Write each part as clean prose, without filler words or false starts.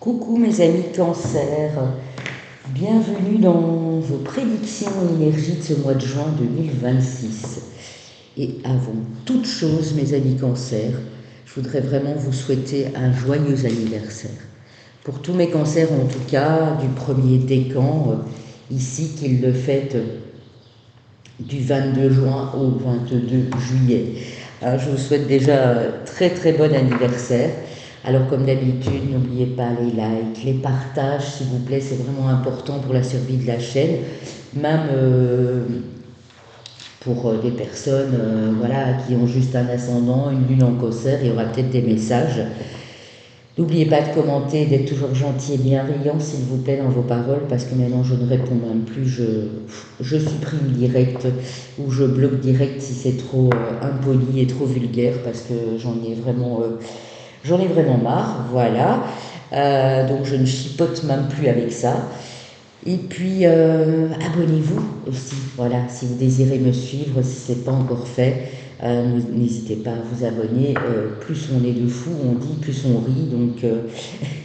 Coucou mes amis Cancer, bienvenue dans vos prédictions énergie de ce mois de juin 2026. Et avant toute chose mes amis Cancer, je voudrais vraiment vous souhaiter un joyeux anniversaire. Pour tous mes cancers en tout cas, du premier décan, ici qu'ils le fêtent du 22 juin au 22 juillet. Je vous souhaite déjà très très bon anniversaire. Alors comme d'habitude, n'oubliez pas les likes, les partages s'il vous plaît, c'est vraiment important pour la survie de la chaîne. Même pour des personnes voilà, qui ont juste un ascendant, une lune en cancer, il y aura peut-être des messages. N'oubliez pas de commenter, d'être toujours gentil et bienveillant s'il vous plaît dans vos paroles, parce que maintenant je ne réponds même plus, je supprime direct ou je bloque direct si c'est trop impoli et trop vulgaire, parce que j'en ai vraiment marre, voilà. Donc je ne chipote même plus avec ça. Et puis abonnez-vous aussi, voilà, si vous désirez me suivre, si ce n'est pas encore fait. N'hésitez pas à vous abonner, plus on est de fous, on dit, plus on rit, donc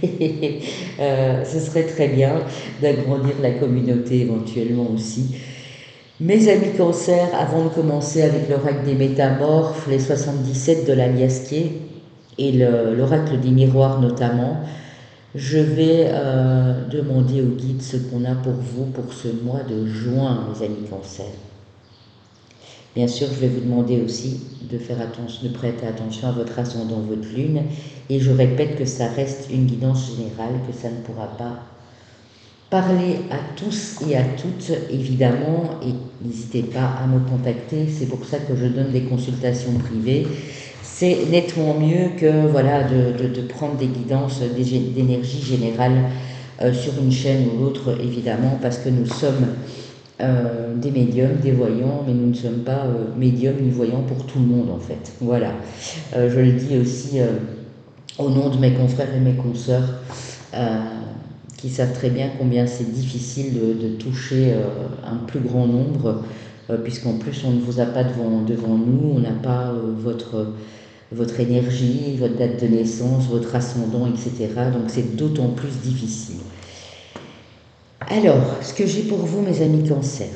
ce serait très bien d'agrandir la communauté éventuellement aussi. Mes amis Cancer, avant de commencer avec l'oracle des métamorphes, les 77 de l'Aliasqué et l'oracle des miroirs notamment, je vais demander au guide ce qu'on a pour vous pour ce mois de juin, mes amis Cancer. Bien sûr, je vais vous demander aussi de faire attention, de prêter attention à votre ascendant, votre lune. Et je répète que ça reste une guidance générale, que ça ne pourra pas parler à tous et à toutes, évidemment. Et n'hésitez pas à me contacter. C'est pour ça que je donne des consultations privées. C'est nettement mieux que voilà, de prendre des guidances d'énergie générale sur une chaîne ou l'autre, évidemment, parce que nous sommes des médiums, des voyants, mais nous ne sommes pas médiums ni voyants pour tout le monde en fait. Voilà. Je le dis aussi au nom de mes confrères et mes consoeurs qui savent très bien combien c'est difficile de toucher un plus grand nombre, puisqu'en plus on ne vous a pas devant nous, on n'a pas votre énergie, votre date de naissance, votre ascendant, etc. Donc c'est d'autant plus difficile. Alors, ce que j'ai pour vous, mes amis Cancer,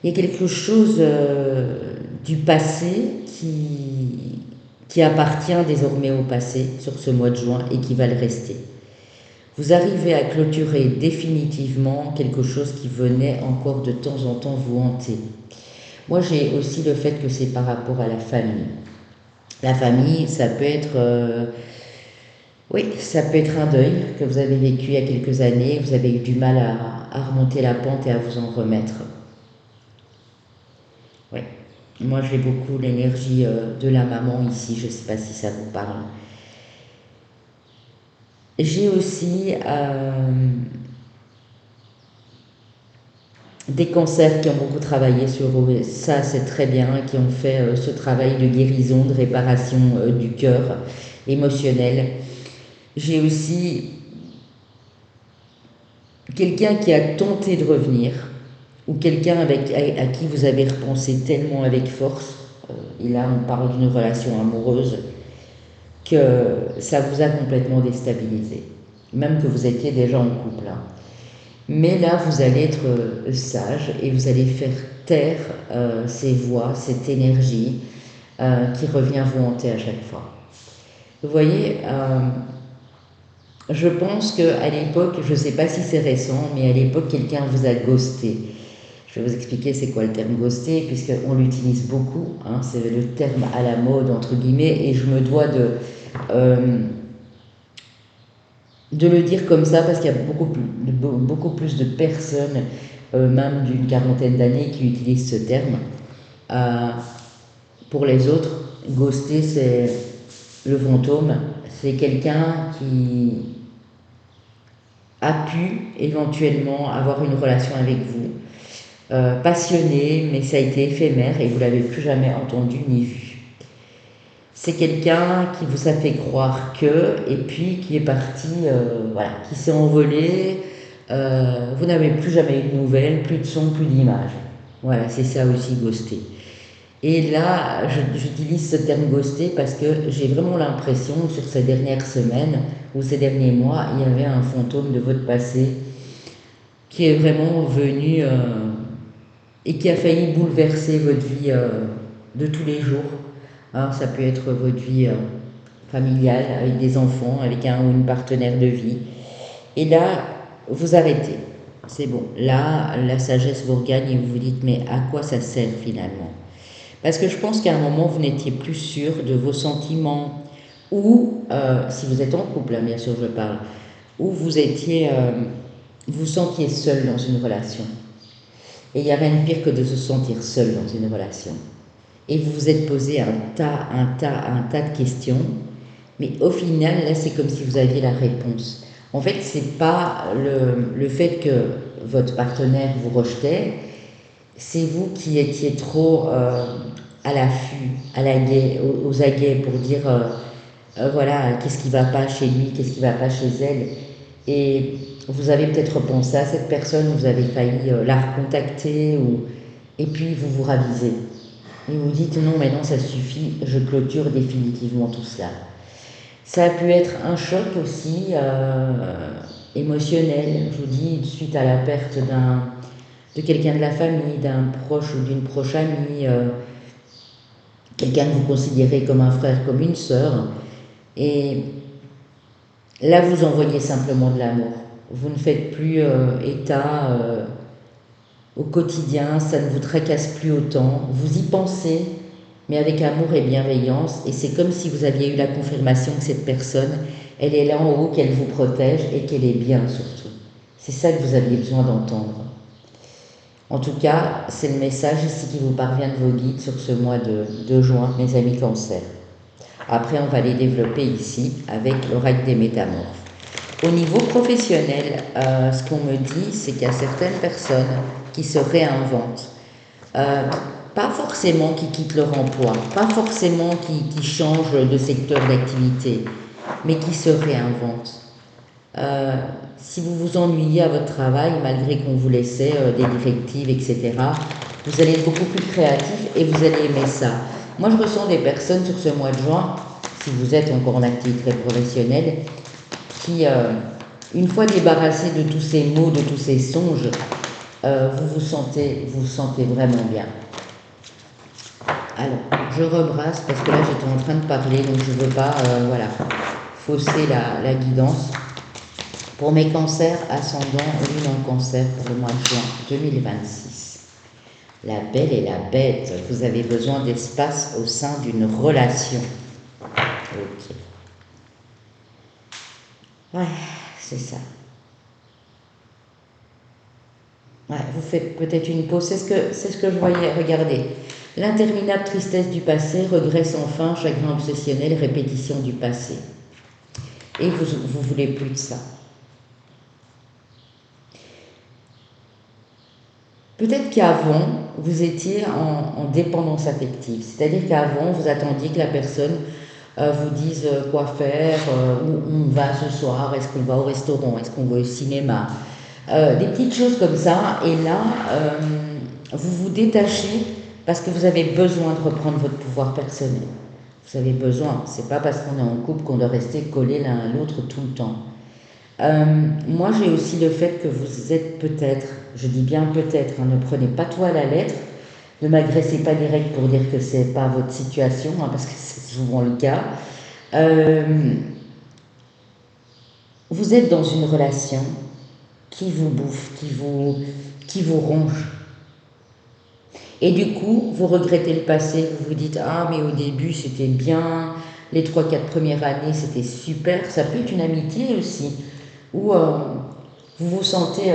il y a quelque chose du passé qui appartient désormais au passé sur ce mois de juin et qui va le rester. Vous arrivez à clôturer définitivement quelque chose qui venait encore de temps en temps vous hanter. Moi, j'ai aussi le fait que c'est par rapport à la famille. La famille, ça peut être... oui, ça peut être un deuil que vous avez vécu il y a quelques années, vous avez eu du mal à remonter la pente et à vous en remettre. Oui, moi j'ai beaucoup l'énergie de la maman ici, je ne sais pas si ça vous parle. J'ai aussi des cancers qui ont beaucoup travaillé sur eux, et ça c'est très bien, qui ont fait ce travail de guérison, de réparation du cœur émotionnel. J'ai aussi quelqu'un qui a tenté de revenir, ou quelqu'un à qui vous avez repensé tellement avec force, et là on parle d'une relation amoureuse, que ça vous a complètement déstabilisé, même que vous étiez déjà en couple. Hein. Mais là, vous allez être sage et vous allez faire taire ces voix, cette énergie qui revient vous hanter à chaque fois. Vous voyez, je pense qu'à l'époque, je ne sais pas si c'est récent, mais à l'époque, quelqu'un vous a ghosté. Je vais vous expliquer c'est quoi le terme ghosté, puisqu'on l'utilise beaucoup, hein, c'est le terme à la mode, entre guillemets, et je me dois de le dire comme ça, parce qu'il y a beaucoup plus de personnes, même d'une quarantaine d'années, qui utilisent ce terme. Pour les autres, ghoster, c'est le fantôme, c'est quelqu'un qui a pu éventuellement avoir une relation avec vous, passionné, mais ça a été éphémère et vous l'avez plus jamais entendu ni vu. C'est quelqu'un qui vous a fait croire que, et puis qui est parti, voilà, qui s'est envolé, vous n'avez plus jamais eu de nouvelles, plus de son, plus d'image. Voilà, c'est ça aussi ghoster. Et là, j'utilise ce terme ghosté parce que j'ai vraiment l'impression, sur ces dernières semaines ou ces derniers mois, il y avait un fantôme de votre passé qui est vraiment venu et qui a failli bouleverser votre vie de tous les jours. Hein, ça peut être votre vie familiale, avec des enfants, avec un ou une partenaire de vie. Et là, vous arrêtez. C'est bon. Là, la sagesse vous regagne et vous vous dites, mais à quoi ça sert finalement? Parce que je pense qu'à un moment, vous n'étiez plus sûr de vos sentiments, ou, si vous êtes en couple, hein, bien sûr, je parle, ou vous étiez, vous sentiez seul dans une relation. Et il n'y a rien de pire que de se sentir seul dans une relation. Et vous vous êtes posé un tas de questions, mais au final, là, c'est comme si vous aviez la réponse. En fait, c'est pas le fait que votre partenaire vous rejetait, c'est vous qui étiez trop à l'affût, aux aguets pour dire voilà, qu'est-ce qui va pas chez lui, qu'est-ce qui va pas chez elle. Et vous avez peut-être pensé à cette personne, vous avez failli la recontacter, et puis vous vous ravisez. Et vous dites non, maintenant ça suffit, je clôture définitivement tout cela. Ça a pu être un choc aussi émotionnel, je vous dis, suite à la perte de quelqu'un de la famille, d'un proche ou d'une proche amie, quelqu'un que vous considérez comme un frère, comme une sœur. Et là, vous envoyez simplement de l'amour. Vous ne faites plus état au quotidien, ça ne vous tracasse plus autant. Vous y pensez, mais avec amour et bienveillance. Et c'est comme si vous aviez eu la confirmation que cette personne, elle est là en haut, qu'elle vous protège et qu'elle est bien surtout. C'est ça que vous aviez besoin d'entendre. En tout cas, c'est le message ici qui vous parvient de vos guides sur ce mois de juin, mes amis Cancer. Après, on va les développer ici avec l'oracle des métamorphes. Au niveau professionnel, ce qu'on me dit, c'est qu'il y a certaines personnes qui se réinventent. Pas forcément qui quittent leur emploi, pas forcément qui changent de secteur d'activité, mais qui se réinventent. Si vous vous ennuyez à votre travail, malgré qu'on vous laissait des directives, etc., vous allez être beaucoup plus créatif et vous allez aimer ça. Moi, je ressens des personnes sur ce mois de juin, si vous êtes encore en activité professionnelle, qui, une fois débarrassés de tous ces mots, de tous ces songes, vous sentez vraiment bien. Alors, je rebrasse parce que là, j'étais en train de parler, donc je ne veux pas voilà, fausser la guidance. Pour mes cancers, ascendant lune en cancer pour le mois de juin 2026. La belle et la bête, vous avez besoin d'espace au sein d'une relation. Ok. Ouais, c'est ça. Ouais, vous faites peut-être une pause, c'est ce que je voyais, regardez. L'interminable tristesse du passé, regret sans fin, chagrin obsessionnel, répétition du passé. Et vous voulez plus de ça. Peut-être qu'avant, vous étiez en dépendance affective, c'est-à-dire qu'avant, vous attendiez que la personne vous dise quoi faire, où on va ce soir, est-ce qu'on va au restaurant, est-ce qu'on va au cinéma, des petites choses comme ça, et là, vous vous détachez parce que vous avez besoin de reprendre votre pouvoir personnel. Vous avez besoin, c'est pas parce qu'on est en couple qu'on doit rester collés l'un à l'autre tout le temps. Moi, j'ai aussi le fait que vous êtes peut-être, je dis bien peut-être, hein, ne prenez pas tout à la lettre, ne m'agressez pas direct pour dire que c'est pas votre situation, hein, parce que c'est souvent le cas. Vous êtes dans une relation qui vous bouffe, qui vous ronge. Et du coup, vous regrettez le passé, vous vous dites ah mais au début c'était bien, les 3-4 premières années c'était super, ça peut être une amitié aussi, où vous vous sentez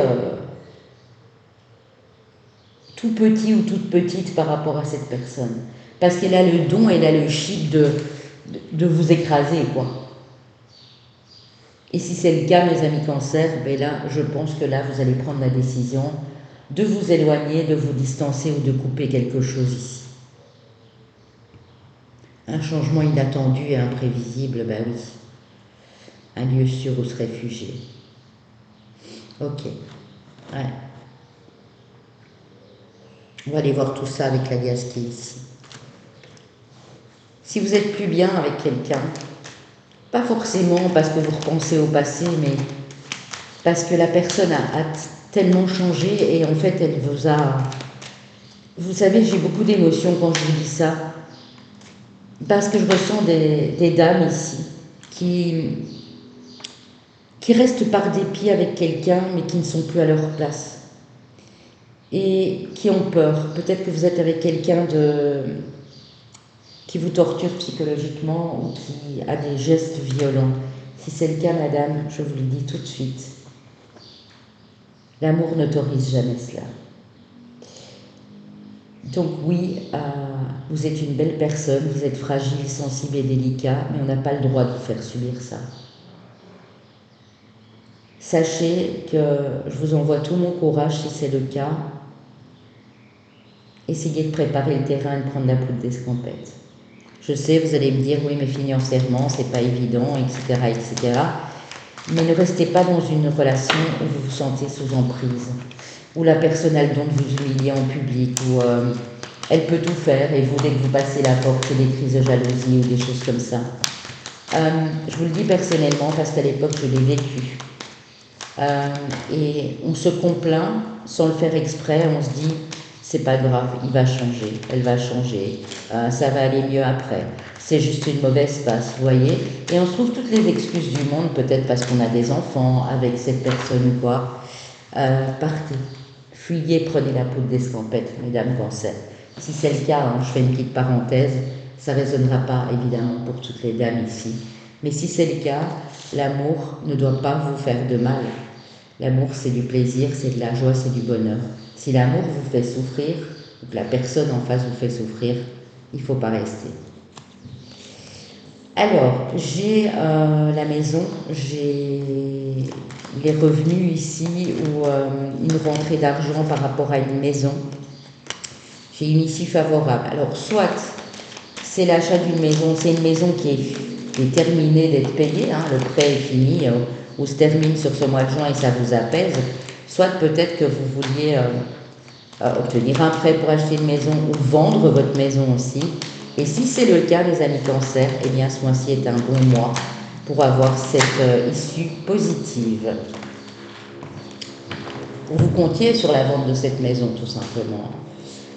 tout petit ou toute petite par rapport à cette personne. Parce qu'elle a le don, elle a le chic de vous écraser, quoi. Et si c'est le cas, mes amis cancer, ben là, je pense que là, vous allez prendre la décision de vous éloigner, de vous distancer ou de couper quelque chose ici. Un changement inattendu et imprévisible, ben oui. Un lieu sûr où se réfugier. Ok. Ouais. On va aller voir tout ça avec la liasse qui est ici. Si vous êtes plus bien avec quelqu'un, pas forcément parce que vous repensez au passé, mais parce que la personne a tellement changé et en fait elle vous a... Vous savez, j'ai beaucoup d'émotions quand je vous dis ça, parce que je ressens des dames ici qui restent par dépit avec quelqu'un mais qui ne sont plus à leur place et qui ont peur. Peut-être que vous êtes avec quelqu'un qui vous torture psychologiquement ou qui a des gestes violents. Si c'est le cas, madame, je vous le dis tout de suite, l'amour n'autorise jamais cela. Donc oui, vous êtes une belle personne, vous êtes fragile, sensible et délicat, mais on n'a pas le droit de vous faire subir ça. Sachez que je vous envoie tout mon courage si c'est le cas. Essayez de préparer le terrain et de prendre la poudre d'escampette. Je sais, vous allez me dire, oui, mais financièrement, c'est pas évident, etc., etc. Mais ne restez pas dans une relation où vous vous sentez sous emprise, où la personne a le don de vous humilier en public, où elle peut tout faire et vous, dès que vous passez la porte, c'est des crises de jalousie ou des choses comme ça. Je vous le dis personnellement parce qu'à l'époque, je l'ai vécu. Et on se complaint sans le faire exprès, on se dit c'est pas grave, il va changer, elle va changer, ça va aller mieux après, c'est juste une mauvaise passe, vous voyez. Et on se trouve toutes les excuses du monde, peut-être parce qu'on a des enfants avec cette personne ou quoi. Partez, fuyez, prenez la poudre d'escampette, mesdames Cancer. Si c'est le cas, hein, je fais une petite parenthèse, ça ne résonnera pas évidemment pour toutes les dames ici. Mais si c'est le cas, l'amour ne doit pas vous faire de mal. L'amour, c'est du plaisir, c'est de la joie, c'est du bonheur. Si l'amour vous fait souffrir, ou que la personne en face vous fait souffrir, il ne faut pas rester. Alors, j'ai la maison, j'ai les revenus ici, ou une rentrée d'argent par rapport à une maison. J'ai une issue favorable. Alors, soit c'est l'achat d'une maison, c'est une maison qui est terminée d'être payée, hein, le prêt est fini, ou se termine sur ce mois de juin et ça vous apaise. Soit peut-être que vous vouliez obtenir un prêt pour acheter une maison ou vendre votre maison aussi. Et si c'est le cas, les amis Cancer, eh bien ce mois-ci est un bon mois pour avoir cette issue positive. Vous comptiez sur la vente de cette maison, tout simplement.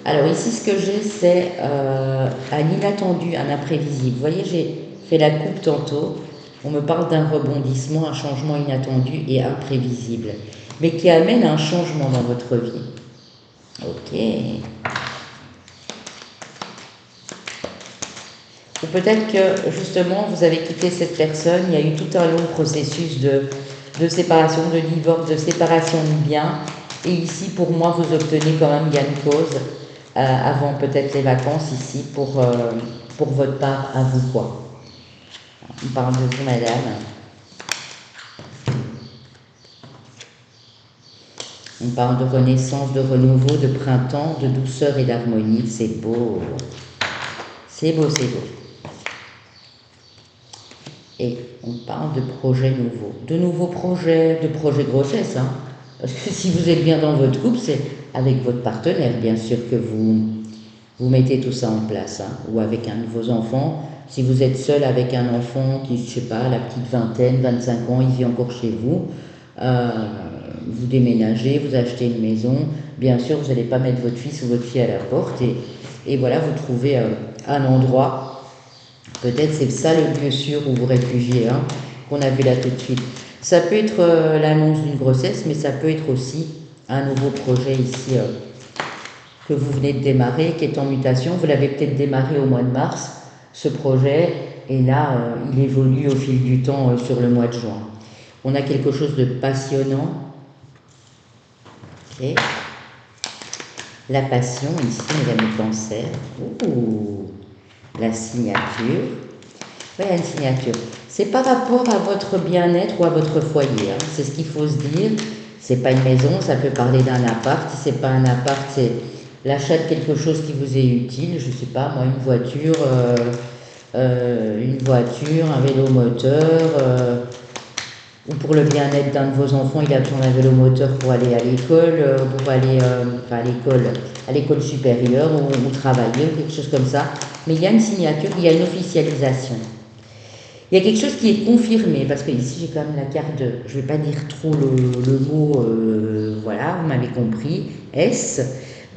Alors ici, ce que j'ai, c'est un inattendu, un imprévisible. Vous voyez, j'ai fait la coupe tantôt. On me parle d'un rebondissement, un changement inattendu et imprévisible, mais qui amène un changement dans votre vie. Ok. Ou peut-être que, justement, vous avez quitté cette personne, il y a eu tout un long processus de séparation, de divorce, de séparation de biens. Et ici, pour moi, vous obtenez quand même gain de cause avant peut-être les vacances ici pour votre part à vous, quoi. On parle de vous, madame. On parle de renaissance, de renouveau, de printemps, de douceur et d'harmonie. C'est beau. C'est beau, c'est beau. Et on parle de projets nouveaux. De nouveaux projets, de projets grossesse, hein. Parce que si vous êtes bien dans votre couple, c'est avec votre partenaire, bien sûr, que vous mettez tout ça en place, hein. Ou avec un de vos enfants. Si vous êtes seul avec un enfant qui, je sais pas, la petite vingtaine, 25 ans, il vit encore chez vous, vous déménagez, vous achetez une maison, bien sûr, vous n'allez pas mettre votre fils ou votre fille à la porte et voilà, vous trouvez un endroit, peut-être c'est ça le lieu sûr où vous réfugiez, hein, qu'on a vu là tout de suite. Ça peut être l'annonce d'une grossesse, mais ça peut être aussi un nouveau projet ici que vous venez de démarrer, qui est en mutation. Vous l'avez peut-être démarré au mois de mars, ce projet, et là, il évolue au fil du temps sur le mois de juin. On a quelque chose de passionnant. Okay. La passion, ici, mesdames les Cancers. Ouh, la signature. Oui, il y a une signature. C'est par rapport à votre bien-être ou à votre foyer. Hein. C'est ce qu'il faut se dire. C'est pas une maison, ça peut parler d'un appart. Si c'est pas un appart, c'est l'achat de quelque chose qui vous est utile. Je sais pas, moi, une voiture, un vélo moteur, ou pour le bien-être d'un de vos enfants, il a besoin d'un vélo moteur pour aller à l'école, pour aller enfin à l'école supérieure ou travailler, ou quelque chose comme ça. Mais il y a une signature, il y a une officialisation. Il y a quelque chose qui est confirmé, parce que ici j'ai quand même la carte de, je ne vais pas dire trop le mot, voilà, vous m'avez compris, S,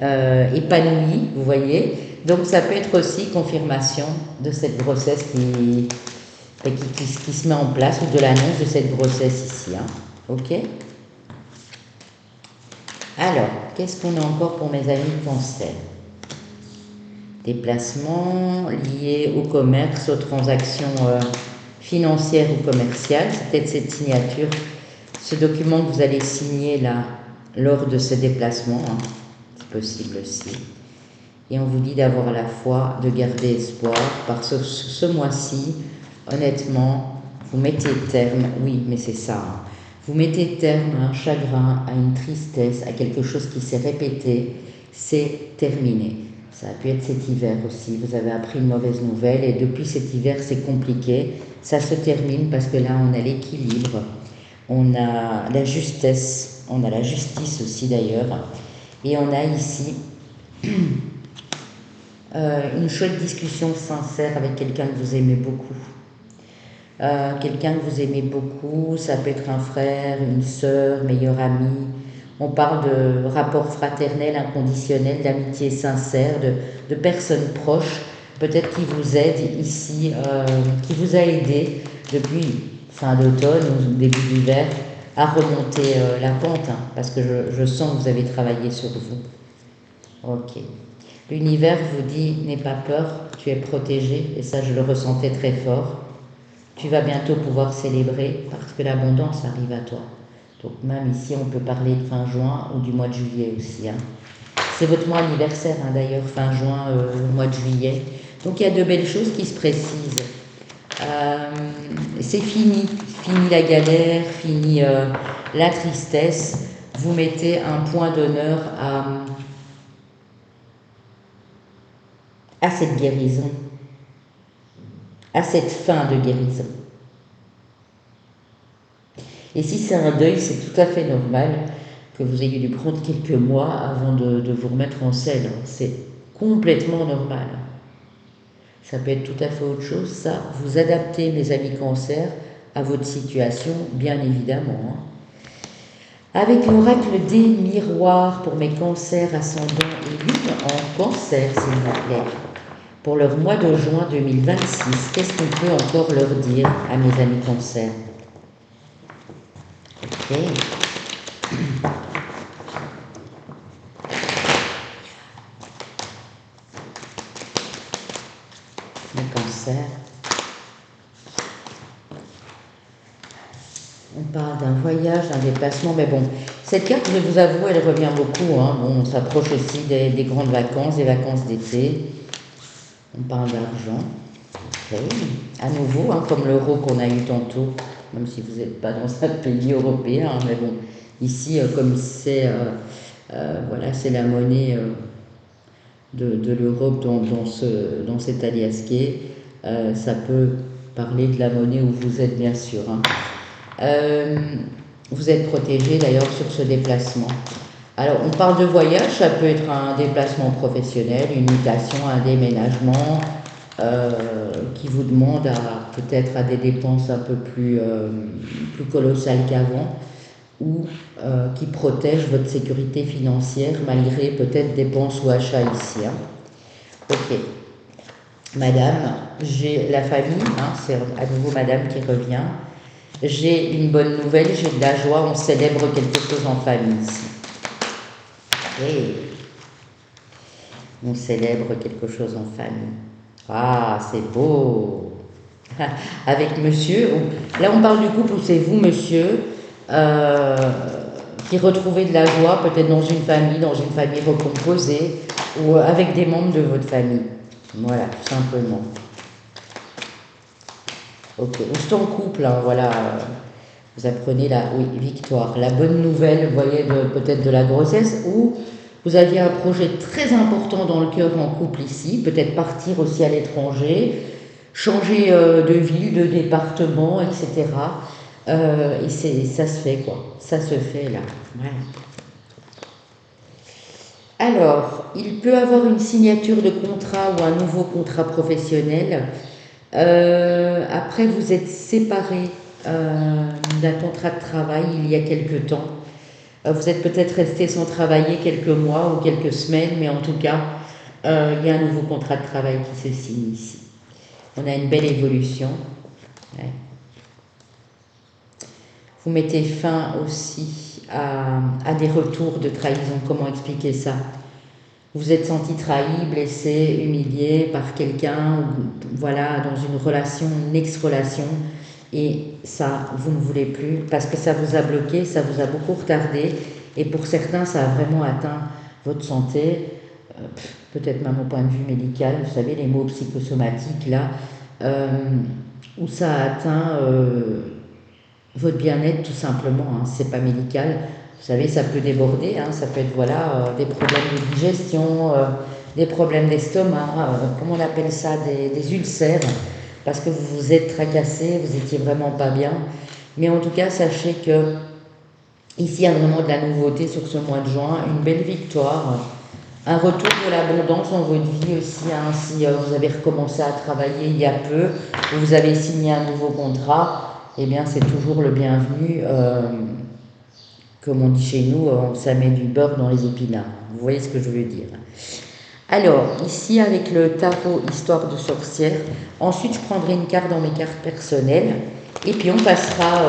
épanoui, vous voyez. Donc ça peut être aussi confirmation de cette grossesse qui se met en place, ou de l'annonce de cette grossesse ici. Hein. Ok. Alors, qu'est-ce qu'on a encore pour mes amis cancer? Déplacements liés au commerce, aux transactions financières ou commerciales. C'est peut-être cette signature, ce document que vous allez signer là lors de ce déplacement. Hein. C'est possible aussi. Et on vous dit d'avoir la foi, de garder espoir, parce que ce mois-ci, honnêtement, vous mettez terme, oui, mais c'est ça, hein, vous mettez terme à un chagrin, à une tristesse, à quelque chose qui s'est répété, c'est terminé. Ça a pu être cet hiver aussi, vous avez appris une mauvaise nouvelle et depuis cet hiver c'est compliqué, ça se termine parce que là on a l'équilibre, on a la justesse, on a la justice aussi d'ailleurs, et on a ici une chouette discussion sincère avec quelqu'un que vous aimez beaucoup. Quelqu'un que vous aimez beaucoup, ça peut être un frère, une sœur, meilleur ami. On parle de rapport fraternel, inconditionnel, d'amitié sincère, de personnes proches, peut-être qui vous aident ici, qui vous a aidé depuis fin d'automne ou début d'hiver à remonter la pente, hein, parce que je sens que vous avez travaillé sur vous. Ok. L'univers vous dit, n'aie pas peur, tu es protégé, et ça je le ressentais très fort. Tu vas bientôt pouvoir célébrer parce que l'abondance arrive à toi. Donc même ici, on peut parler de fin juin ou du mois de juillet aussi. Hein. C'est votre mois anniversaire hein, d'ailleurs, fin juin, mois de juillet. Donc il y a de belles choses qui se précisent. C'est fini, fini la galère, fini la tristesse. Vous mettez un point d'honneur à cette guérison, à cette fin de guérison. Et si c'est un deuil, c'est tout à fait normal que vous ayez dû prendre quelques mois avant de vous remettre en selle. C'est complètement normal. Ça peut être tout à fait autre chose. Ça, vous adaptez, mes amis cancer, à votre situation, bien évidemment. Hein. Avec l'oracle des miroirs pour mes cancers ascendants et lune en cancer, s'il vous plaît. Pour leur mois de juin 2026, qu'est-ce qu'on peut encore leur dire à mes amis cancers? Ok. Le cancer. On parle d'un voyage, d'un déplacement, mais bon, cette carte, je vous avoue, elle revient beaucoup. Hein. Bon, on s'approche aussi des grandes vacances, des vacances d'été. On parle d'argent. Okay. À nouveau, hein, comme l'euro qu'on a eu tantôt, même si vous n'êtes pas dans un pays européen, hein, mais bon, ici, comme c'est voilà, c'est la monnaie de l'Europe dans cet aliasqué, ça peut parler de la monnaie où vous êtes, bien sûr. Hein. Vous êtes protégé d'ailleurs sur ce déplacement. Alors, on parle de voyage, ça peut être un déplacement professionnel, une mutation, un déménagement qui vous demande peut-être à des dépenses un peu plus colossales qu'avant ou qui protège votre sécurité financière malgré peut-être dépenses ou achats ici. Hein. Ok. Madame, j'ai la famille, hein, c'est à nouveau madame qui revient. J'ai une bonne nouvelle, j'ai de la joie, on célèbre quelque chose en famille ici. Okay. On célèbre quelque chose en famille. Ah, c'est beau. Avec monsieur, là on parle du couple où c'est vous, monsieur, qui retrouvez de la joie, peut-être dans une famille recomposée, ou avec des membres de votre famille. Voilà, tout simplement. Ok, ou c'est en couple, hein, voilà. Vous apprenez victoire, la bonne nouvelle, vous voyez, peut-être de la grossesse, ou vous aviez un projet très important dans le cœur en couple ici, peut-être partir aussi à l'étranger, changer de ville, de département, etc. Et ça se fait quoi, ça se fait là. Voilà. Alors, il peut avoir une signature de contrat ou un nouveau contrat professionnel. Après, vous êtes séparés d'un contrat de travail il y a quelque temps. Vous êtes peut-être resté sans travailler quelques mois ou quelques semaines, mais en tout cas, il y a un nouveau contrat de travail qui se signe ici. On a une belle évolution. Ouais. Vous mettez fin aussi à des retours de trahison. Comment expliquer ça? Vous vous êtes senti trahi, blessé, humilié par quelqu'un, voilà, dans une relation, une ex-relation, et ça, vous ne voulez plus, parce que ça vous a bloqué, ça vous a beaucoup retardé, et pour certains, ça a vraiment atteint votre santé, peut-être même au point de vue médical, vous savez, les mots psychosomatiques, là, où ça a atteint votre bien-être, tout simplement, hein, c'est pas médical. Vous savez, ça peut déborder, hein, ça peut être voilà, des problèmes de digestion, des problèmes d'estomac, comment on appelle ça, des ulcères, parce que vous vous êtes tracassé, vous étiez vraiment pas bien. Mais en tout cas, sachez que ici, il y a vraiment de la nouveauté sur ce mois de juin, une belle victoire, un retour de l'abondance dans votre vie aussi. Hein, si vous avez recommencé à travailler il y a peu, vous avez signé un nouveau contrat, eh bien, c'est toujours le bienvenu. Comme on dit chez nous, ça met du beurre dans les épinards. Vous voyez ce que je veux dire. Alors, ici avec le tarot Histoire de sorcière, ensuite je prendrai une carte dans mes cartes personnelles et puis on passera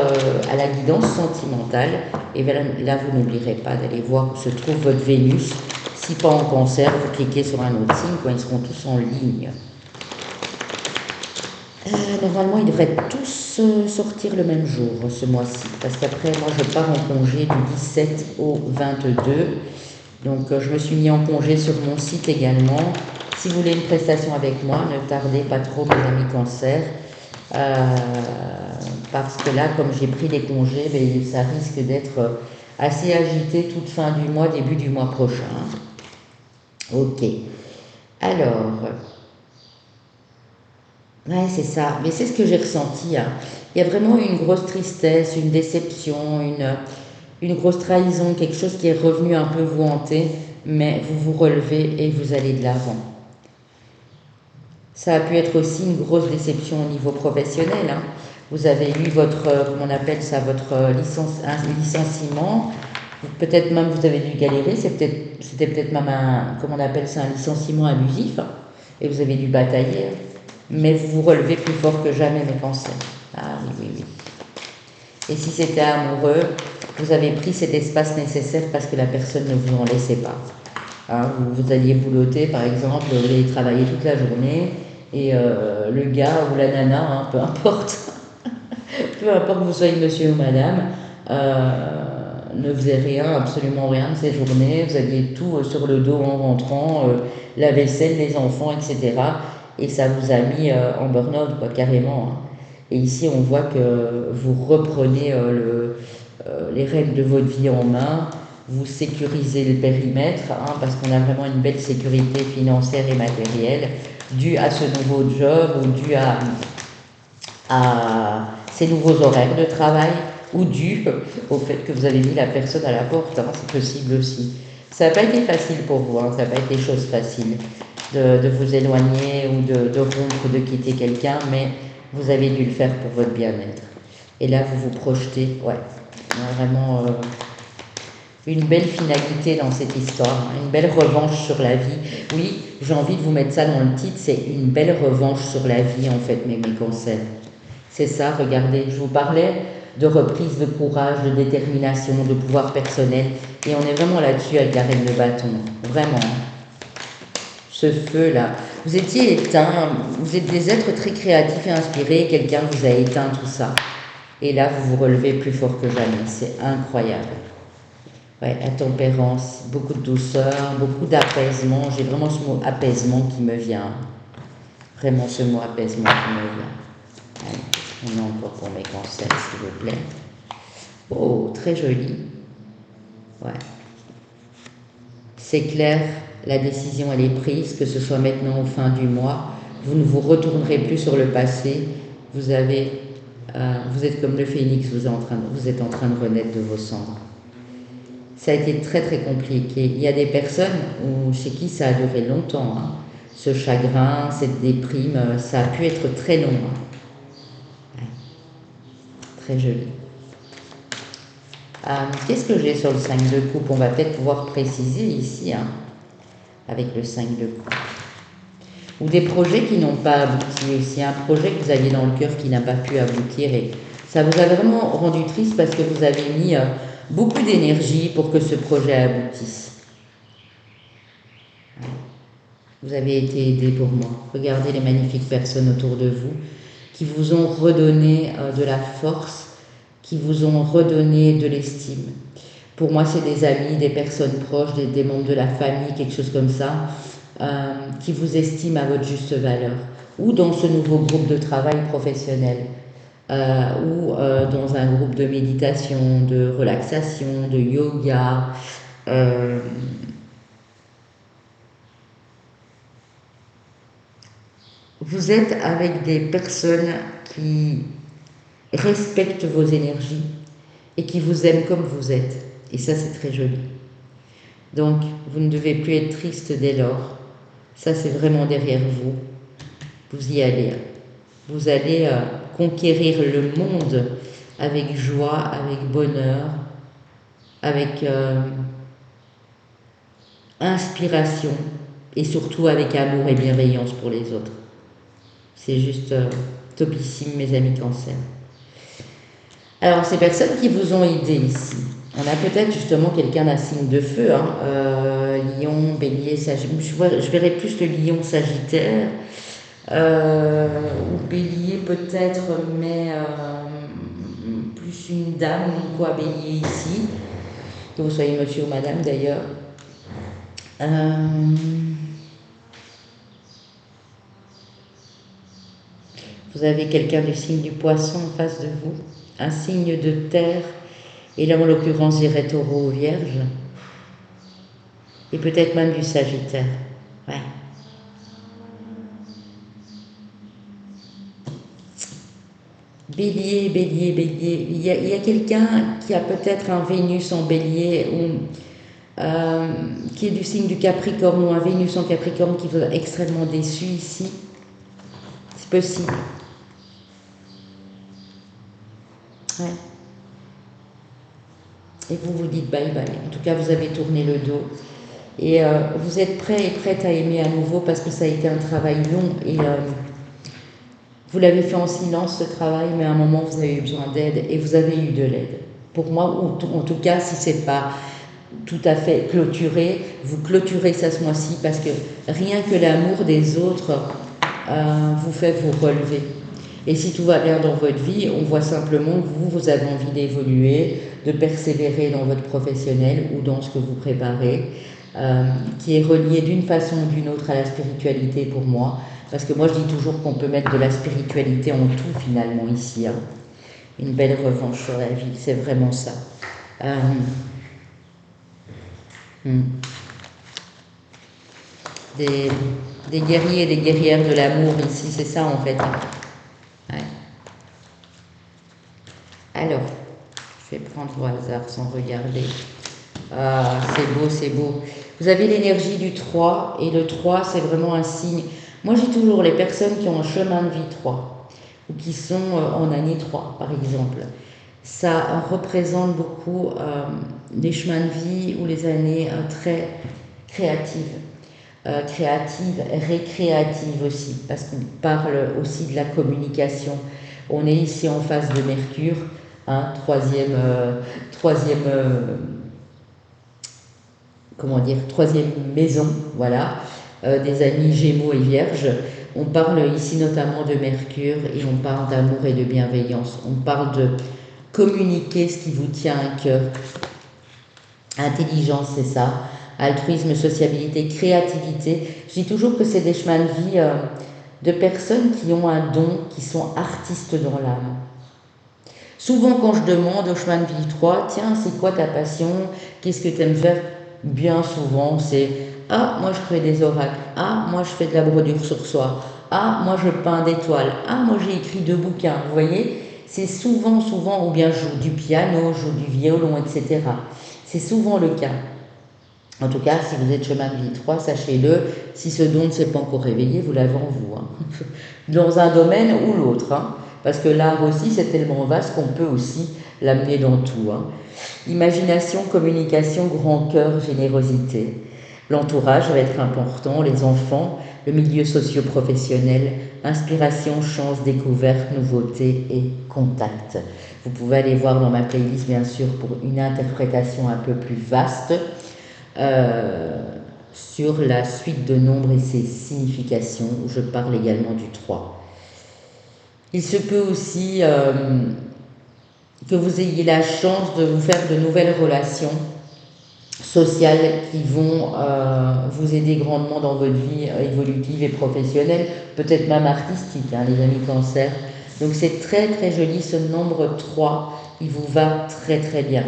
à la guidance sentimentale. Et là, vous n'oublierez pas d'aller voir où se trouve votre Vénus. Si pas en Cancer, vous cliquez sur un autre signe quand ils seront tous en ligne. Normalement, ils devraient tous sortir le même jour ce mois-ci, parce qu'après, moi, je pars en congé du 17 au 22. Donc, je me suis mis en congé sur mon site également. Si vous voulez une prestation avec moi, ne tardez pas trop, mes amis Cancer, parce que là, comme j'ai pris des congés, ben, ça risque d'être assez agité toute fin du mois, début du mois prochain. Ok. Alors... Ouais, c'est ça. Mais c'est ce que j'ai ressenti, hein. Il y a vraiment une grosse tristesse, une déception, une grosse trahison, quelque chose qui est revenu un peu vous hanter, mais vous vous relevez et vous allez de l'avant. Ça a pu être aussi une grosse déception au niveau professionnel, hein. Vous avez eu votre, comment on appelle ça, votre un licenciement. Peut-être même vous avez dû galérer, c'était peut-être même un, comment on appelle ça, un licenciement abusif, hein, et vous avez dû batailler. Mais vous vous relevez plus fort que jamais, mes cancers. Ah oui, oui, oui. Et si c'était amoureux, vous avez pris cet espace nécessaire parce que la personne ne vous en laissait pas. Hein, vous alliez boulotter, par exemple, vous alliez travailler toute la journée, et le gars ou la nana, hein, peu importe, peu importe que vous soyez monsieur ou madame, ne faisait rien, absolument rien de ces journées. Vous aviez tout sur le dos en rentrant, la vaisselle, les enfants, etc. Et ça vous a mis en burn-out, quoi, carrément, hein. Et ici, on voit que vous reprenez les règles de votre vie en main, vous sécurisez le périmètre, hein, parce qu'on a vraiment une belle sécurité financière et matérielle due à ce nouveau job ou due à ces nouveaux horaires de travail ou dû au fait que vous avez mis la personne à la porte, hein, c'est possible aussi. Ça n'a pas été facile pour vous, hein, ça n'a pas été chose facile de vous éloigner ou de rompre, de quitter quelqu'un, mais vous avez dû le faire pour votre bien-être. Et là, vous vous projetez, ouais, vraiment une belle finalité dans cette histoire, hein, une belle revanche sur la vie. Oui, j'ai envie de vous mettre ça dans le titre, c'est une belle revanche sur la vie, en fait, mes cancers. C'est ça, regardez, je vous parlais de reprise de courage, de détermination, de pouvoir personnel, et on est vraiment là-dessus avec la reine de bâton, vraiment. Ce feu-là, vous étiez éteint, vous êtes des êtres très créatifs et inspirés, quelqu'un vous a éteint tout ça. Et là, vous vous relevez plus fort que jamais, c'est incroyable. Ouais, la tempérance, beaucoup de douceur, beaucoup d'apaisement, j'ai vraiment ce mot apaisement qui me vient. Vraiment ce mot apaisement qui me vient. Allez, on a encore pour mes cancers, s'il vous plaît. Oh, très joli. Ouais. C'est clair, la décision elle est prise, que ce soit maintenant ou fin du mois. Vous ne vous retournerez plus sur le passé. Vous avez Vous êtes comme le phénix, vous êtes en train de renaître de vos cendres. Ça a été très très compliqué. Il y a des personnes chez qui ça a duré longtemps, hein. Ce chagrin, cette déprime, ça a pu être très long, hein. Ouais, très joli. Qu'est-ce que j'ai sur le 5 de coupe? On va peut-être pouvoir préciser ici, hein, avec le 5 de coupe. Ou des projets qui n'ont pas abouti aussi, un projet que vous aviez dans le cœur qui n'a pas pu aboutir et ça vous a vraiment rendu triste parce que vous avez mis beaucoup d'énergie pour que ce projet aboutisse. Vous avez été aidé pour moi. Regardez les magnifiques personnes autour de vous qui vous ont redonné de la force, qui vous ont redonné de l'estime. Pour moi, c'est des amis, des personnes proches, des membres de la famille, quelque chose comme ça, qui vous estiment à votre juste valeur. Ou dans ce nouveau groupe de travail professionnel, ou dans un groupe de méditation, de relaxation, de yoga. Vous êtes avec des personnes qui respectent vos énergies et qui vous aiment comme vous êtes. Et ça, c'est très joli. Donc, vous ne devez plus être triste dès lors. Ça, c'est vraiment derrière vous. Vous y allez. Vous allez conquérir le monde avec joie, avec bonheur, avec inspiration et surtout avec amour et bienveillance pour les autres. C'est juste topissime, mes amis Cancer. Alors, ces personnes qui vous ont aidé ici, on a peut-être justement quelqu'un d'un signe de feu, hein, Lion, Bélier, Sagittaire. Je verrais plus le Lion, Sagittaire, ou Bélier peut-être, mais plus une dame, quoi, Bélier ici, que vous soyez monsieur ou madame d'ailleurs. Vous avez quelqu'un du signe du Poisson en face de vous, un signe de terre, et là en l'occurrence j'irais Taureau ou Vierge, et peut-être même du Sagittaire. Ouais. Bélier, Bélier, Bélier. Il y a quelqu'un qui a peut-être un Vénus en Bélier ou qui est du signe du Capricorne ou un Vénus en Capricorne qui vous a extrêmement déçu ici. C'est possible. Ouais. Et vous vous dites bye bye. En tout cas, vous avez tourné le dos. Et vous êtes prêt et prête à aimer à nouveau parce que ça a été un travail long et vous l'avez fait en silence ce travail, mais à un moment vous avez eu besoin d'aide et vous avez eu de l'aide. Pour moi, en tout cas, si c'est pas tout à fait clôturé, vous clôturez ça ce mois-ci parce que rien que l'amour des autres vous fait vous relever. Et si tout va bien dans votre vie, on voit simplement que vous avez envie d'évoluer, de persévérer dans votre professionnel ou dans ce que vous préparez, qui est relié d'une façon ou d'une autre à la spiritualité pour moi. Parce que moi, je dis toujours qu'on peut mettre de la spiritualité en tout, finalement, ici. Hein. Une belle revanche sur la vie, c'est vraiment ça. Des guerriers et des guerrières de l'amour, ici, c'est ça, en fait. Ouais. Alors, je vais prendre au hasard sans regarder. Ah, c'est beau, c'est beau. Vous avez l'énergie du 3, et le 3, c'est vraiment un signe. Moi, j'ai toujours les personnes qui ont un chemin de vie 3, ou qui sont en année 3, par exemple. Ça représente beaucoup les chemins de vie ou les années très créatives. Créatives, récréatives aussi, parce qu'on parle aussi de la communication. On est ici en face de Mercure, hein, troisième maison, voilà, des amis Gémeaux et Vierges. On parle ici notamment de Mercure et on parle d'amour et de bienveillance. On parle de communiquer ce qui vous tient à cœur. Intelligence, c'est ça. Altruisme, sociabilité, créativité. Je dis toujours que c'est des chemins de vie de personnes qui ont un don, qui sont artistes dans l'âme. Souvent, quand je demande au chemin de vie 3, tiens, c'est quoi ta passion? Qu'est-ce que tu aimes faire? Bien souvent, c'est ah, moi je crée des oracles. Ah, moi je fais de la brodure sur soie. Ah, moi je peins des toiles. Ah, moi j'ai écrit 2 bouquins. Vous voyez, c'est souvent, souvent, ou bien joue du piano, joue du violon, etc. C'est souvent le cas. En tout cas, si vous êtes chemin de vie 3, sachez-le, si ce don ne s'est pas encore réveillé, vous l'avez en vous, hein. Dans un domaine ou l'autre, hein. Parce que l'art aussi, c'est tellement vaste qu'on peut aussi l'amener dans tout, hein. Imagination, communication, grand cœur, générosité. L'entourage va être important, les enfants, le milieu socio-professionnel, inspiration, chance, découverte, nouveauté et contact. Vous pouvez aller voir dans ma playlist, bien sûr, pour une interprétation un peu plus vaste euh, sur la suite de nombres et ses significations, où je parle également du 3. Il se peut aussi que vous ayez la chance de vous faire de nouvelles relations sociales qui vont vous aider grandement dans votre vie évolutive et professionnelle, peut-être même artistique, hein, les amis cancer. Donc c'est très très joli, ce nombre 3, il vous va très très bien.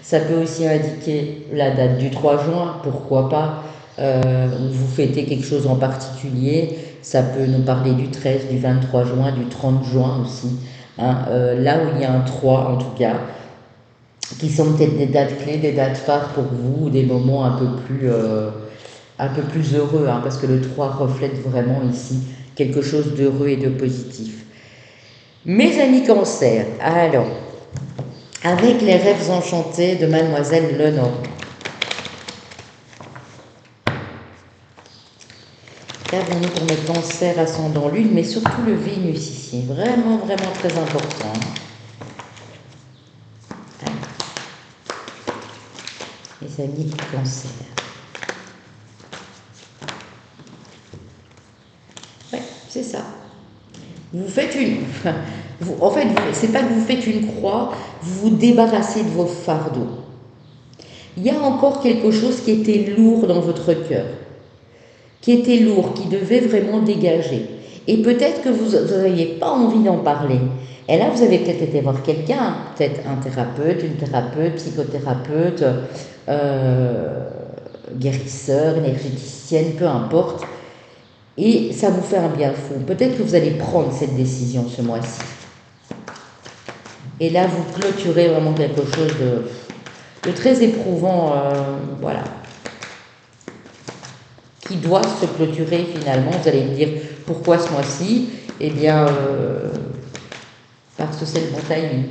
Ça peut aussi indiquer la date du 3 juin, pourquoi pas, vous fêtez quelque chose en particulier, ça peut nous parler du 13, du 23 juin, du 30 juin aussi, hein, là où il y a un 3 en tout cas, qui sont peut-être des dates clés, des dates phares pour vous, ou des moments un peu plus heureux, hein, parce que le 3 reflète vraiment ici quelque chose d'heureux et de positif. Mes amis cancer, alors, avec les rêves enchantés de Mademoiselle Lenormand. Qu'avons-nous pour mes cancers ascendant lune, mais surtout le Vénus ici, vraiment, vraiment très important. Les amis cancer. Ouais, c'est ça. Vous faites une... en fait, c'est pas que vous faites une croix, vous vous débarrassez de vos fardeaux. Il y a encore quelque chose qui était lourd dans votre cœur, qui était lourd, qui devait vraiment dégager. Et peut-être que vous n'aviez pas envie d'en parler. Et là, vous avez peut-être été voir quelqu'un, peut-être un thérapeute, une thérapeute, psychothérapeute, guérisseur, énergéticienne, peu importe. Et ça vous fait un bien fou. Peut-être que vous allez prendre cette décision ce mois-ci. Et là, vous clôturez vraiment quelque chose de très éprouvant, voilà, qui doit se clôturer finalement. Vous allez me dire, pourquoi ce mois-ci? Eh bien, parce que c'est le bon timing.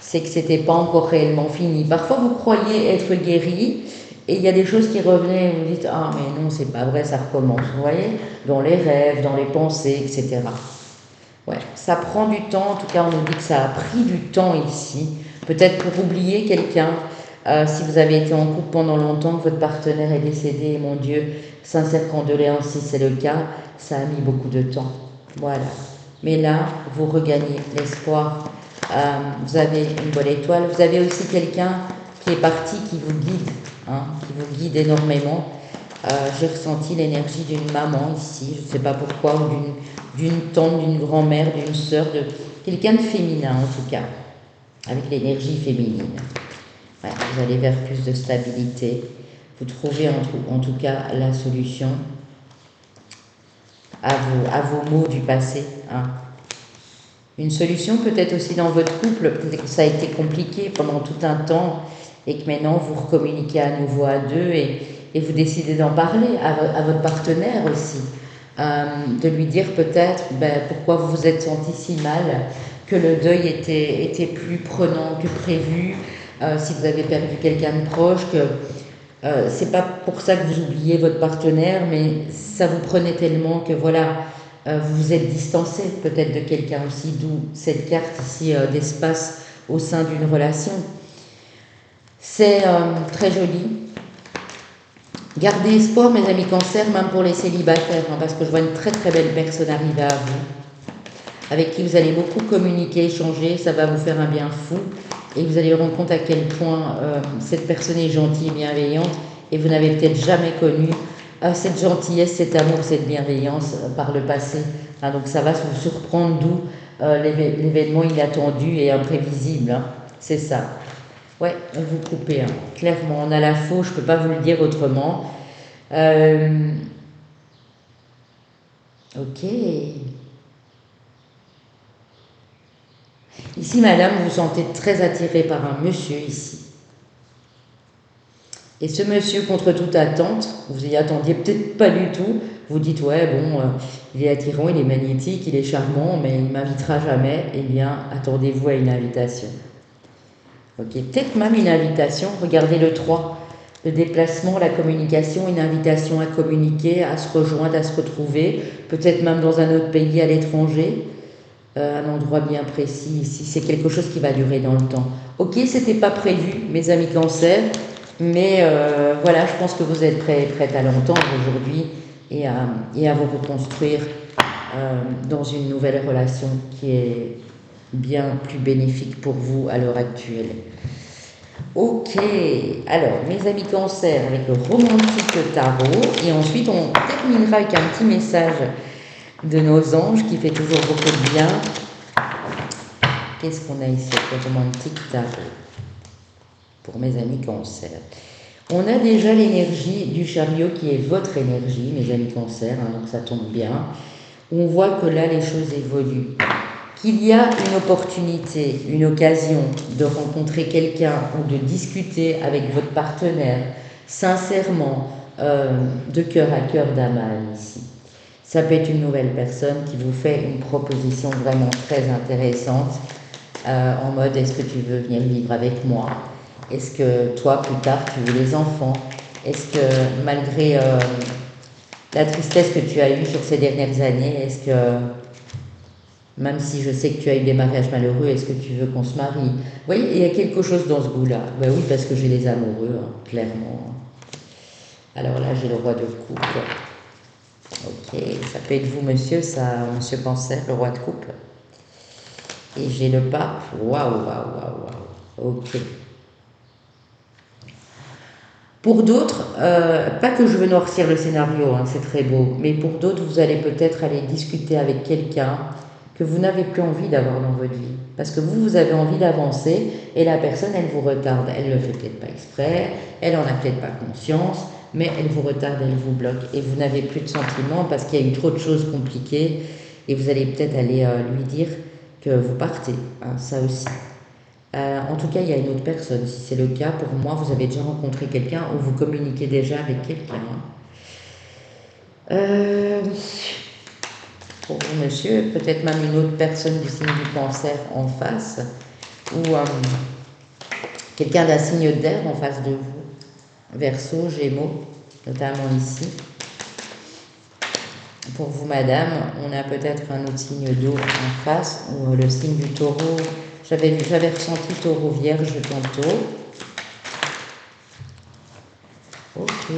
C'est que c'était pas encore réellement fini. Parfois, vous croyez être guéri, et il y a des choses qui revenaient, et vous dites, ah mais non, c'est pas vrai, ça recommence, vous voyez, dans les rêves, dans les pensées, etc. Ouais, ça prend du temps, en tout cas on nous dit que ça a pris du temps ici, peut-être pour oublier quelqu'un, si vous avez été en couple pendant longtemps, que votre partenaire est décédé, et mon Dieu, sincère condoléances si c'est le cas, ça a mis beaucoup de temps, voilà. Mais là, vous regagnez l'espoir, vous avez une bonne étoile, vous avez aussi quelqu'un qui est parti, qui vous guide, hein, qui vous guide énormément. J'ai ressenti l'énergie d'une maman ici, je ne sais pas pourquoi, ou d'une tante, d'une grand-mère, d'une sœur, de quelqu'un de féminin en tout cas, avec l'énergie féminine. Voilà, vous allez vers plus de stabilité. Vous trouvez en tout cas la solution à vos maux du passé, hein. Une solution peut-être aussi dans votre couple, peut-être que ça a été compliqué pendant tout un temps et que maintenant vous recommuniquez à nouveau à deux et vous décidez d'en parler à votre partenaire aussi. De lui dire peut-être pourquoi vous vous êtes senti si mal, que le deuil était plus prenant que prévu, si vous avez perdu quelqu'un de proche, que c'est pas pour ça que vous oubliez votre partenaire, mais ça vous prenait tellement que voilà, vous vous êtes distancé peut-être de quelqu'un aussi, d'où cette carte ici d'espace au sein d'une relation. C'est très joli. Gardez espoir, mes amis cancer, même pour les célibataires, hein, parce que je vois une très très belle personne arriver à vous, avec qui vous allez beaucoup communiquer, échanger, ça va vous faire un bien fou, et vous allez rendre compte à quel point cette personne est gentille et bienveillante, et vous n'avez peut-être jamais connu cette gentillesse, cet amour, cette bienveillance par le passé. Hein, donc ça va vous surprendre, d'où l'événement inattendu et imprévisible, hein, c'est ça. Ouais, vous coupez, hein. Clairement, on a la faux, je ne peux pas vous le dire autrement. Ok. Ici, madame, vous vous sentez très attirée par un monsieur ici. Et ce monsieur, contre toute attente, vous y attendiez peut-être pas du tout, vous dites, ouais, bon, il est attirant, il est magnétique, il est charmant, mais il ne m'invitera jamais. Eh bien, attendez-vous à une invitation. Ok, peut-être même une invitation, regardez le 3, le déplacement, la communication, une invitation à communiquer, à se rejoindre, à se retrouver, peut-être même dans un autre pays, à l'étranger, un endroit bien précis ici, c'est quelque chose qui va durer dans le temps. Ok, c'était pas prévu, mes amis Cancer, mais voilà, je pense que vous êtes prête à l'entendre aujourd'hui et à vous reconstruire dans une nouvelle relation qui est bien plus bénéfique pour vous à l'heure actuelle. Ok, alors mes amis Cancer avec le romantique tarot et ensuite on terminera avec un petit message de nos anges qui fait toujours beaucoup de bien. Qu'est-ce qu'on a ici avec le romantique tarot pour mes amis Cancer? On a déjà l'énergie du chariot qui est votre énergie, mes amis Cancer, hein, donc ça tombe bien. On voit que là les choses évoluent. Qu'il y a une opportunité, une occasion de rencontrer quelqu'un ou de discuter avec votre partenaire sincèrement, de cœur à cœur d'âme à âme ici. Ça peut être une nouvelle personne qui vous fait une proposition vraiment très intéressante, en mode est-ce que tu veux venir vivre avec moi? Est-ce que toi plus tard tu veux des enfants? Est-ce que malgré la tristesse que tu as eue sur ces dernières années, est-ce que même si je sais que tu as eu des mariages malheureux, est-ce que tu veux qu'on se marie? Vous voyez, il y a quelque chose dans ce goût-là. Ben oui, parce que j'ai des amoureux, hein, clairement. Alors là, j'ai le roi de coupe. Ok, ça peut être vous, monsieur, ça, monsieur Cancer, le roi de coupe. Et j'ai le pape. Waouh, waouh, waouh, waouh. Ok. Pour d'autres, pas que je veux noircir le scénario, hein, c'est très beau, mais pour d'autres, vous allez peut-être aller discuter avec quelqu'un que vous n'avez plus envie d'avoir dans votre vie. Parce que vous avez envie d'avancer et la personne, elle vous retarde. Elle ne le fait peut-être pas exprès, elle n'en a peut-être pas conscience, mais elle vous retarde, elle vous bloque. Et vous n'avez plus de sentiments parce qu'il y a eu trop de choses compliquées et vous allez peut-être aller lui dire que vous partez, hein, ça aussi. En tout cas, il y a une autre personne. Si c'est le cas, pour moi, vous avez déjà rencontré quelqu'un ou vous communiquez déjà avec quelqu'un. Euh, pour vous, monsieur, peut-être même une autre personne du signe du Cancer en face ou quelqu'un d'un signe d'air en face de vous. Verseau, Gémeaux, notamment ici. Pour vous, madame, on a peut-être un autre signe d'eau en face ou le signe du Taureau. J'avais ressenti Taureau Vierge tantôt. Ok.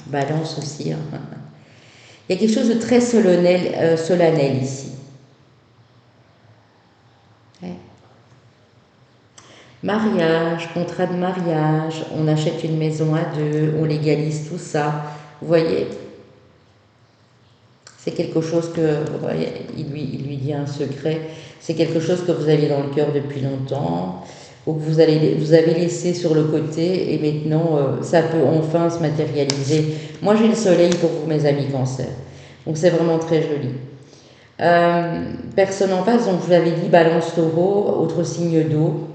Balance aussi. Hein. Il y a quelque chose de très solennel ici. Ouais. Mariage, contrat de mariage, on achète une maison à deux, on légalise tout ça. Vous voyez, c'est quelque chose que, il lui dit un secret, c'est quelque chose que vous aviez dans le cœur depuis longtemps, ou que vous avez laissé sur le côté, et maintenant, ça peut enfin se matérialiser. Moi, j'ai le soleil pour vous, mes amis Cancer. Donc, c'est vraiment très joli. Personne en face, donc je vous avais dit Balance Taureau, autre signe d'eau.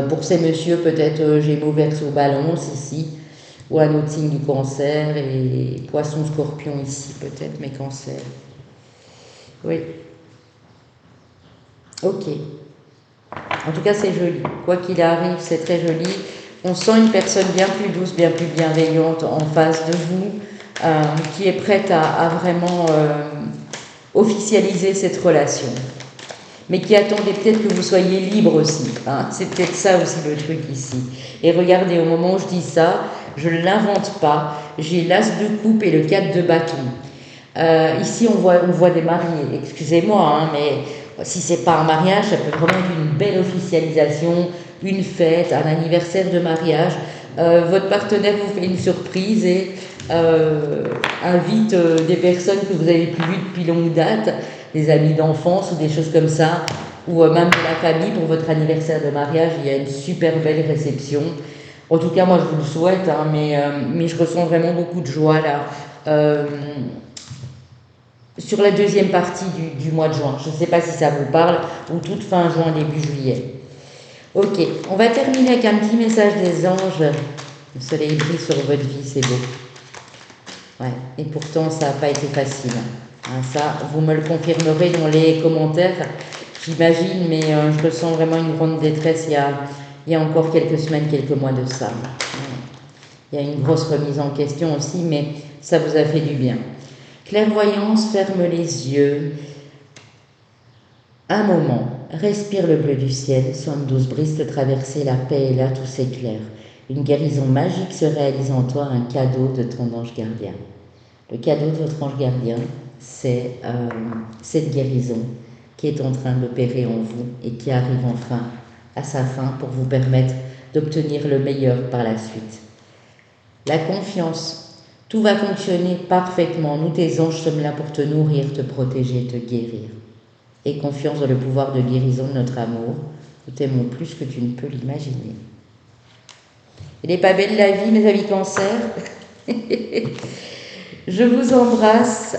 Pour ces messieurs, peut-être Gémeaux, Verseau, Balance ici, ou un autre signe du Cancer, et Poisson, Scorpion ici, peut-être, mais Cancer. Oui. Ok. En tout cas, c'est joli. Quoi qu'il arrive, c'est très joli. On sent une personne bien plus douce, bien plus bienveillante en face de vous, qui est prête à vraiment officialiser cette relation. Mais qui attendait peut-être que vous soyez libre aussi. Hein. C'est peut-être ça aussi le truc ici. Et regardez, au moment où je dis ça, je ne l'invente pas. J'ai l'as de coupe et le 4 de bâton. Ici, on voit des mariés. Excusez-moi, hein, mais si c'est pas un mariage, ça peut vraiment être une belle officialisation, une fête, un anniversaire de mariage. Votre partenaire vous fait une surprise et invite des personnes que vous avez plus vues depuis longue date, des amis d'enfance ou des choses comme ça, ou même de la famille pour votre anniversaire de mariage. Il y a une super belle réception. En tout cas, moi, je vous le souhaite, hein, mais je ressens vraiment beaucoup de joie là. sur la deuxième partie du mois de juin. Je ne sais pas si ça vous parle, ou toute fin juin, début juillet. Ok, on va terminer avec un petit message des anges. Le soleil brille sur votre vie, c'est beau. Ouais, et pourtant, ça n'a pas été facile. Hein, ça, vous me le confirmerez dans les commentaires, j'imagine, mais je ressens vraiment une grande détresse il y a encore quelques semaines, quelques mois de ça. Il y a une grosse remise en question aussi, mais ça vous a fait du bien. Clairvoyance, ferme les yeux. Un moment, respire le bleu du ciel, sonne douce brise de traverser la paix et là tout s'éclaire. Une guérison magique se réalise en toi, un cadeau de ton ange gardien. Le cadeau de votre ange gardien, c'est cette guérison qui est en train d'opérer en vous et qui arrive enfin à sa fin pour vous permettre d'obtenir le meilleur par la suite. La confiance, tout va fonctionner parfaitement. Nous, tes anges, sommes là pour te nourrir, te protéger, te guérir. Et confiance dans le pouvoir de guérison de notre amour. Nous t'aimons plus que tu ne peux l'imaginer. Elle n'est pas belle la vie, mes amis Cancer. Je vous embrasse.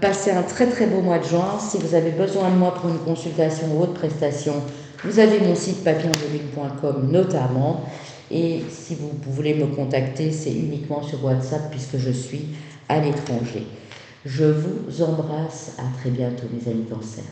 Passez un très très beau mois de juin. Si vous avez besoin de moi pour une consultation ou autre prestation, vous avez mon site papillondevigne.com notamment. Et si vous voulez me contacter, c'est uniquement sur WhatsApp puisque je suis à l'étranger. Je vous embrasse. À très bientôt, mes amis Cancer.